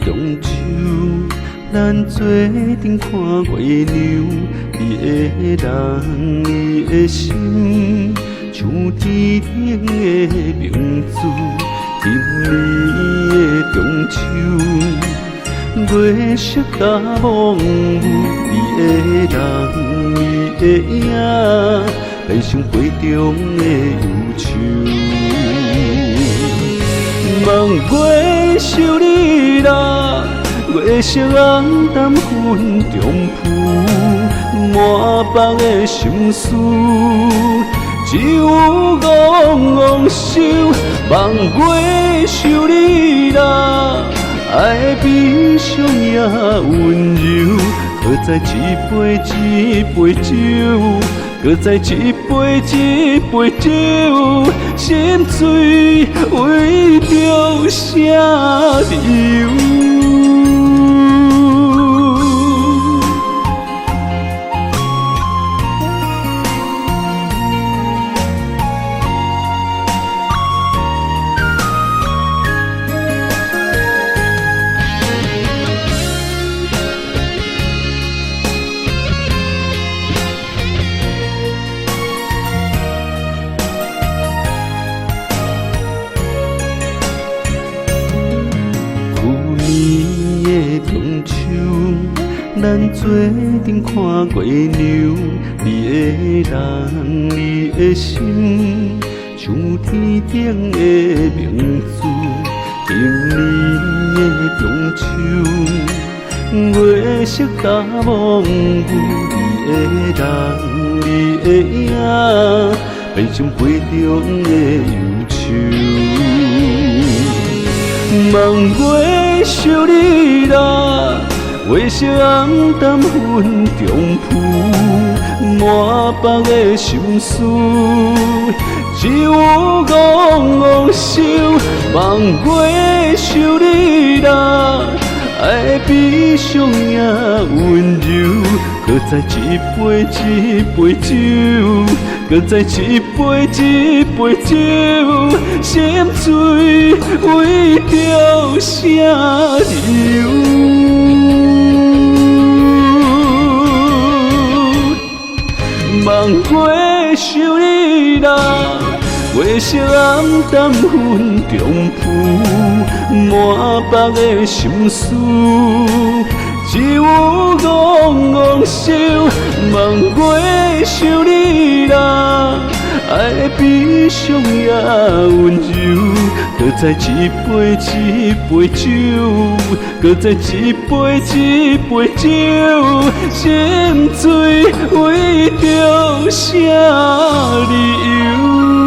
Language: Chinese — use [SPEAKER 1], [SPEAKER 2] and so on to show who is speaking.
[SPEAKER 1] 中秋，咱做阵看月亮，你的人，你的心，像天顶的明珠。今年的中秋，月色搭蒙雾，你的人，你的影，悲伤杯中的忧愁。望月守你啦，月色红淡云中浮，满腹的心事，只有戆戆想。望月守你啦，爱的悲伤也温柔，搁再一杯一杯酒，搁再一杯一杯酒，心醉为着啥理由？中秋，咱做阵看月亮，你的人，你的心，像天顶的明珠。今年的中秋，月色搭蒙雾，你的人，你的影，悲伤杯中的忧愁。望月守你啦，月色红淡云中浮，满腹的心事，只有戆戆想。望月守你啦，爱的悲伤也温柔，搁再一杯一杯酒，搁再一杯一杯酒，心醉为着啥理由？望月守你啦，月色红淡云中浮，满腹的心事，只有戆戆想。望月守你啦，爱的悲伤也温柔，搁再一杯一杯酒，搁再一杯一杯酒，心醉为着啥理由？